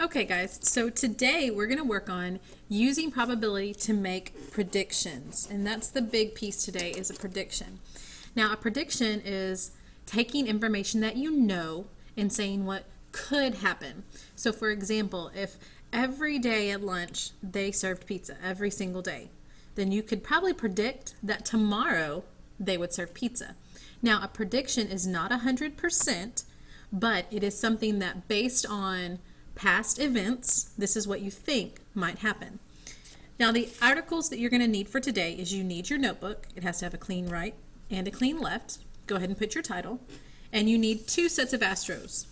Okay guys, so today we're going to work on using probability to make predictions, and that's the big piece today, is a prediction. Now a prediction is taking information that you know and saying what could happen. So for example, if every day at lunch they served pizza every single day, then you could probably predict that tomorrow they would serve pizza. Now a prediction is not 100%, but it is something that based on past events, this is what you think might happen. Now the articles that you're going to need for today is you need your notebook. It has to have a clean right and a clean left. Go ahead and put your title. And you need two sets of astros.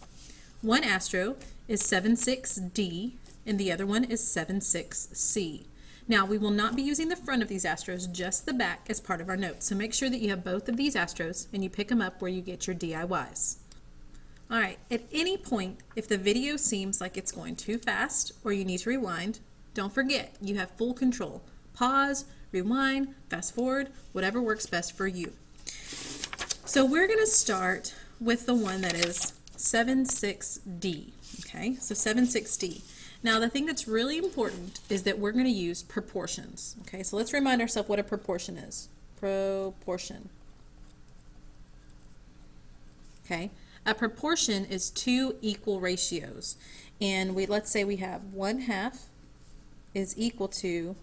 One astro is 76D and the other one is 76C. Now we will not be using the front of these astros, just the back as part of our notes. So make sure that you have both of these astros and you pick them up where you get your DIYs. Alright, at any point, if the video seems like it's going too fast or you need to rewind, don't forget, you have full control. Pause, rewind, fast forward, whatever works best for you. So we're going to start with the one that is 76D. Okay, so 76D. Now the thing that's really important is that we're going to use proportions. Okay, so let's remind ourselves what a proportion is. Proportion. Okay. A proportion is two equal ratios, and let's say we have 1/2 is equal to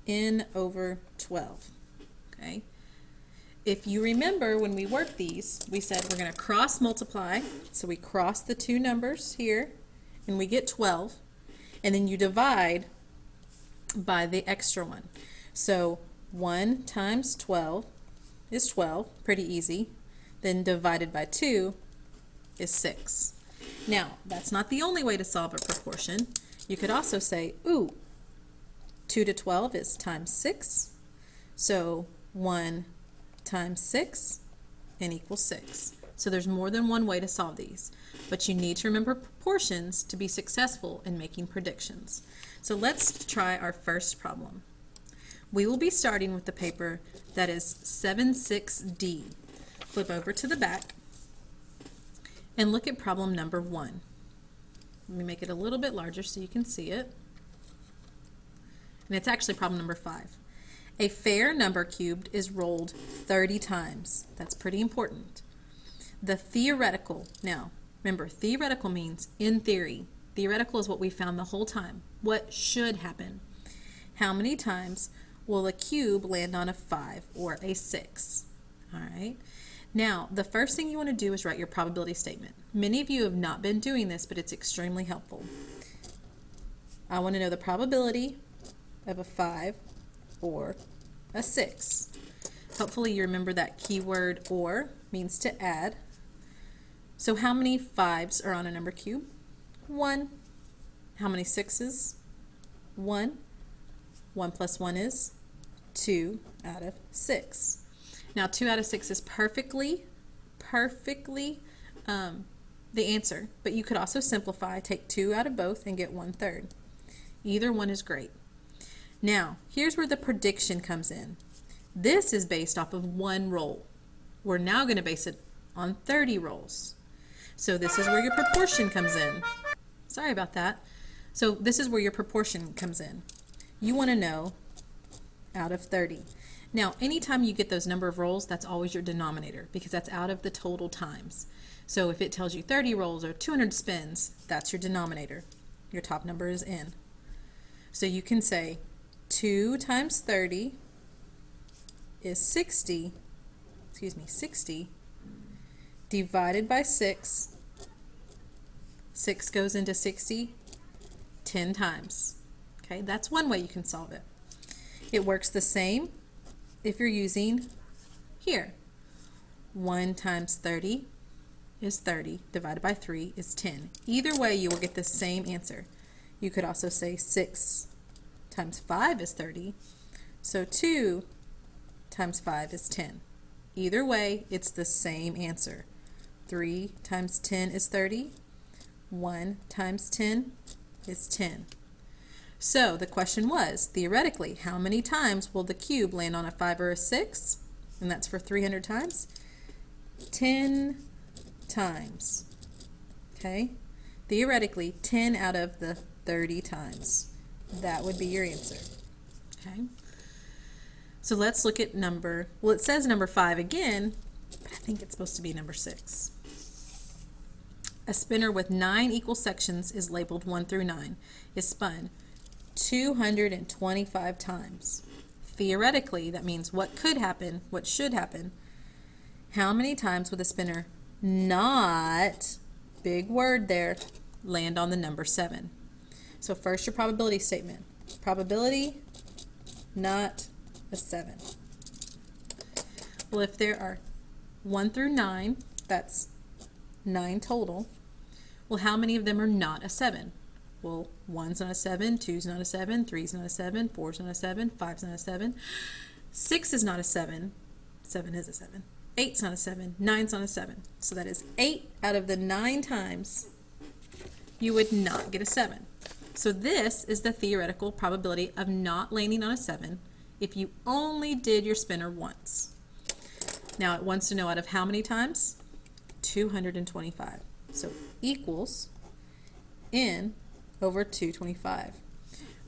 n over 12. Okay. If you remember when we worked these, we said we're going to cross multiply, so we cross the two numbers here and we get 12, and then you divide by the extra one. So 1 times 12 is 12, pretty easy. Then divided by 2 is 6. Now, that's not the only way to solve a proportion. You could also say, ooh, 2 to 12 is times 6. So 1 times 6 and equals 6. So there's more than one way to solve these. But you need to remember proportions to be successful in making predictions. So let's try our first problem. We will be starting with the paper that is 76D. Flip over to the back and look at problem number 1. Let me make it a little bit larger so you can see it. And it's actually problem number 5. A fair number cubed is rolled 30 times. That's pretty important. The theoretical, now remember, theoretical means in theory. Theoretical is what we found the whole time. What should happen? How many times will a cube land on a 5 or a 6? All right. Now, the first thing you want to do is write your probability statement. Many of you have not been doing this, but it's extremely helpful. I want to know the probability of a 5 or a 6. Hopefully you remember that keyword or means to add. So how many 5s are on a number cube? 1. How many 6s? 1. 1 plus 1 is 2 out of 6. Now 2 out of 6 is perfectly the answer, but you could also simplify, take 2 out of both and get 1/3. Either one is great. Now here's where the prediction comes in. This is based off of one roll. We're now going to base it on 30 rolls. So this is where your proportion comes in. Sorry about that. So this is where your proportion comes in. You want to know out of 30. Now, anytime you get those number of rolls, that's always your denominator because that's out of the total times. So if it tells you 30 rolls or 200 spins, that's your denominator. Your top number is n. So you can say 2 times 30 is 60 divided by 6. 6 goes into 60 10 times. Okay, that's one way you can solve it. It works the same if you're using here. 1 times 30 is 30, divided by 3 is 10. Either way, you will get the same answer. You could also say 6 times 5 is 30, so 2 times 5 is 10. Either way, it's the same answer. 3 times 10 is 30. 1 times 10 is 10. So the question was, theoretically, how many times will the cube land on a 5 or a 6? And that's for 300 times. 10 times. Okay? Theoretically, 10 out of the 30 times. That would be your answer. Okay. So let's look at number, well, it says number 5 again, but I think it's supposed to be number 6. A spinner with 9 equal sections is labeled 1 through 9, is spun 225 times. Theoretically, that means what could happen, what should happen. How many times would the spinner not, big word there, land on the number 7? So first, your probability statement. Probability, not a 7. Well, if there are 1 through 9, that's 9 total. Well, how many of them are not a 7? Well, 1's not a 7, 2's not a 7, 3's not a 7, 4's not a 7, 5's not a 7, 6 is not a 7, 7 is a 7, 8's not a 7, 9's not a 7. So that is 8 out of the 9 times you would not get a 7. So this is the theoretical probability of not landing on a 7 if you only did your spinner once. Now it wants to know out of how many times? 225. So equals n over 225.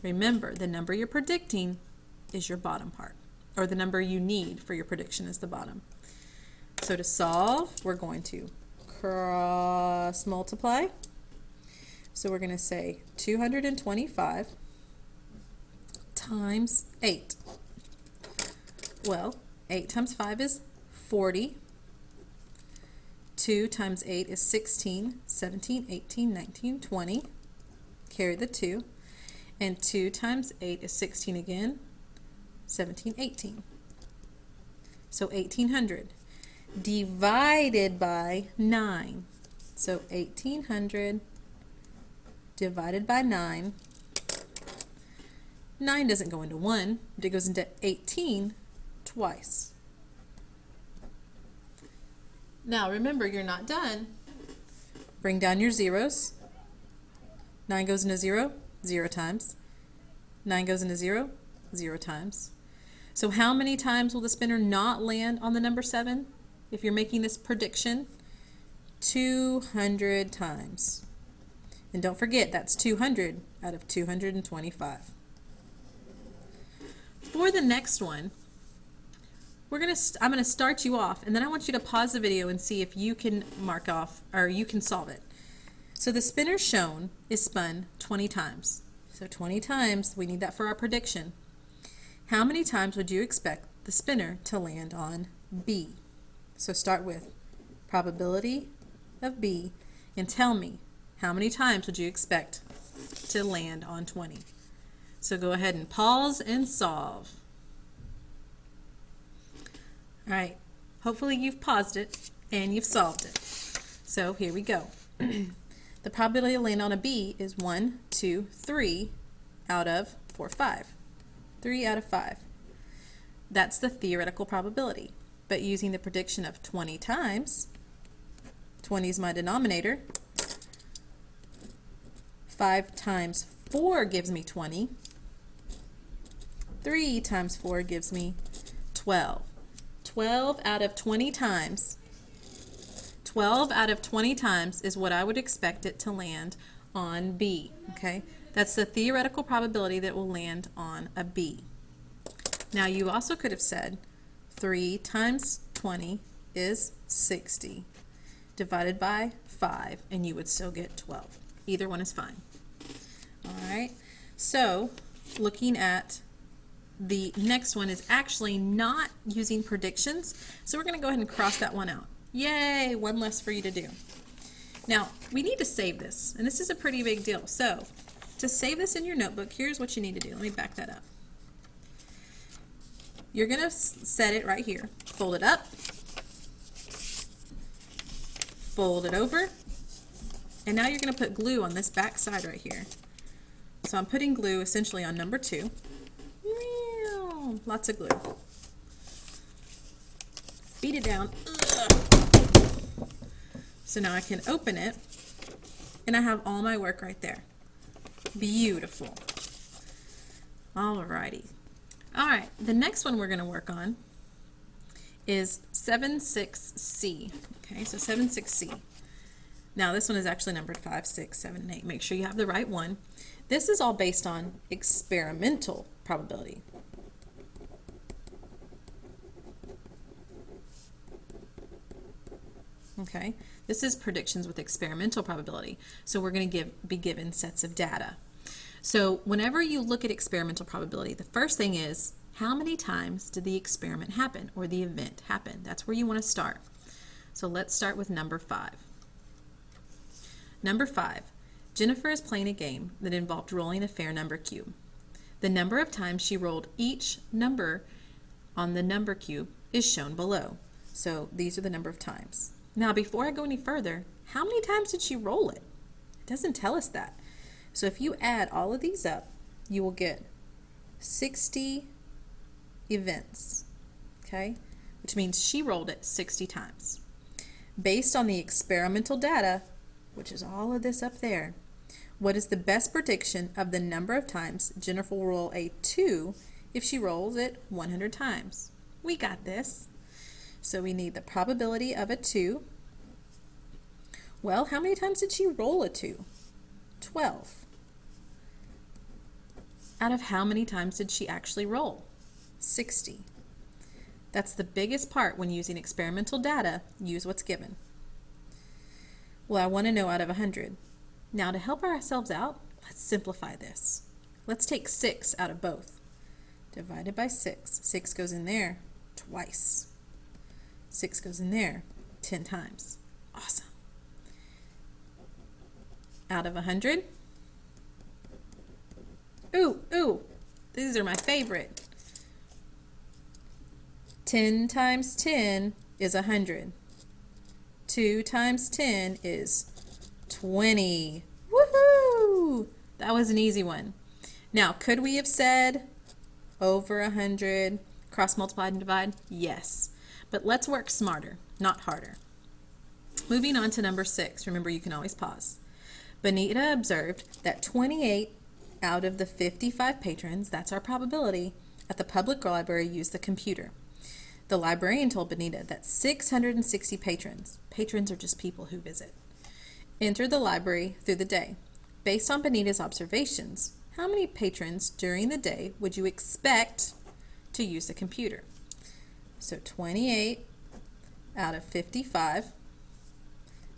Remember, the number you're predicting is your bottom part, or the number you need for your prediction is the bottom. So to solve, we're going to cross multiply. So we're going to say 225 times 8. Well, 8 times 5 is 40. 2 times 8 is 16, 17, 18, 19, 20. Carry the 2. And 2 times 8 is 16 again, 17, 18. So 1800 divided by 9. So 1800 divided by 9. 9 doesn't go into 1, but it goes into 18 twice. Now remember, you're not done. Bring down your zeros. 9 goes into 0, 0 times. 9 goes into 0, 0 times. So how many times will the spinner not land on the number 7 if you're making this prediction? 200 times. And don't forget, that's 200 out of 225. For the next one, I'm going to start you off, and then I want you to pause the video and see if you can mark off, or you can solve it. So the spinner shown is spun 20 times. So 20 times, we need that for our prediction. How many times would you expect the spinner to land on B? So start with probability of B, and tell me, how many times would you expect to land on 20? So go ahead and pause and solve. All right, hopefully you've paused it and you've solved it. So here we go. The probability to land on a B is 1, 2, 3 out of 4, 5. 3 out of 5. That's the theoretical probability. But using the prediction of 20 times, 20 is my denominator. 5 times 4 gives me 20. 3 times 4 gives me 12. 12 out of 20 times. 12 out of 20 times is what I would expect it to land on B. Okay? That's the theoretical probability that it will land on a B. Now you also could have said 3 times 20 is 60 divided by 5, and you would still get 12. Either one is fine. All right, so looking at the next one is actually not using predictions, so we're going to go ahead and cross that one out. Yay, one less for you to do. Now, we need to save this, and this is a pretty big deal. So, to save this in your notebook, here's what you need to do. Let me back that up. You're going to set it right here. Fold it up, fold it over, and now you're going to put glue on this back side right here. So I'm putting glue essentially on number 2. Lots of glue. Beat it down. Ugh. So now I can open it, and I have all my work right there. Beautiful. Alrighty. Alright, the next one we're going to work on is 7-6C. Okay, so 7-6C. Now this one is actually numbered 5, 6, 7, and 8. Make sure you have the right one. This is all based on experimental probability. Okay, this is predictions with experimental probability. So we're going to be given sets of data. So whenever you look at experimental probability, the first thing is, how many times did the experiment happen or the event happen? That's where you want to start. So let's start with number 5. Number 5, Jennifer is playing a game that involved rolling a fair number cube. The number of times she rolled each number on the number cube is shown below. So these are the number of times. Now, before I go any further, how many times did she roll it? It doesn't tell us that. So if you add all of these up, you will get 60 events, okay? Which means she rolled it 60 times. Based on the experimental data, which is all of this up there, what is the best prediction of the number of times Jennifer will roll a 2 if she rolls it 100 times? We got this. So we need the probability of a 2. Well, how many times did she roll a 2? 12. Out of how many times did she actually roll? 60. That's the biggest part when using experimental data. Use what's given. Well, I want to know out of 100. Now, to help ourselves out, let's simplify this. Let's take 6 out of both. Divided by 6. 6 goes in there twice. 6 goes in there 10 times. Awesome. Out of 100. Ooh, these are my favorite. 10 times 10 is 100. 2 times 10 is 20. Woohoo! That was an easy one. Now, could we have said over 100, cross multiply and divide? Yes. But let's work smarter, not harder. Moving on to number 6. Remember, you can always pause. Benita observed that 28 out of the 55 patrons, that's our probability, at the public library used the computer. The librarian told Benita that 660 patrons are just people who visit, entered the library through the day. Based on Benita's observations, how many patrons during the day would you expect to use the computer? So 28 out of 55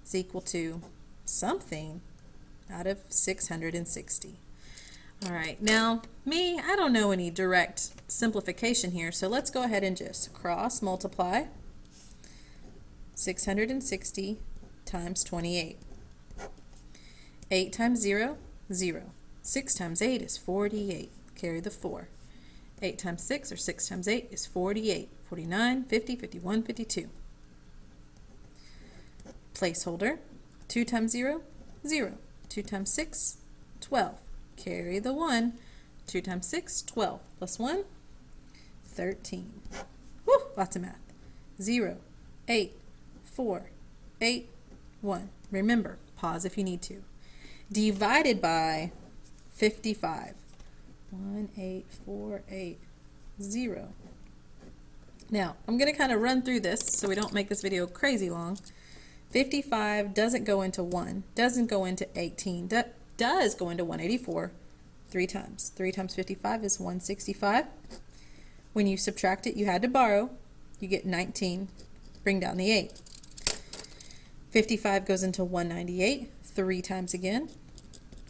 is equal to something out of 660. All right, now me, I don't know any direct simplification here, so let's go ahead and just cross multiply 660 times 28. 8 times 0, 0. 6 times 8 is 48. Carry the 4. 8 times 6, or 6 times 8, is 48. 49, 50, 51, 52. Placeholder, 2 times 0, 0. 2 times 6, 12. Carry the 1. 2 times 6, 12. Plus 1, 13. Woo, lots of math. 0, 8, 4, 8, 1. Remember, pause if you need to. Divided by 55. 1, 8, 4, 8, 0. Now, I'm going to kind of run through this so we don't make this video crazy long. 55 doesn't go into 1, doesn't go into 18, does go into 184 3 times. 3 times 55 is 165. When you subtract it, you had to borrow. You get 19. Bring down the 8. 55 goes into 198 3 times again.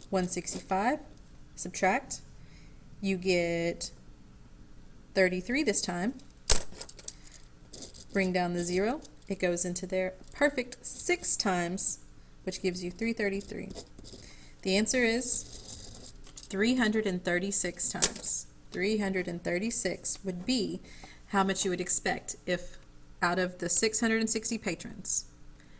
165. Subtract. You get 33 this time. Bring down the 0. It goes into there a perfect 6 times, which gives you 333. The answer is 336 times. 336 would be how much you would expect if out of the 660 patrons.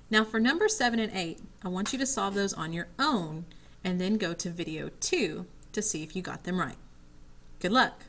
Now for number 7 and 8, I want you to solve those on your own and then go to video 2 to see if you got them right. Good luck!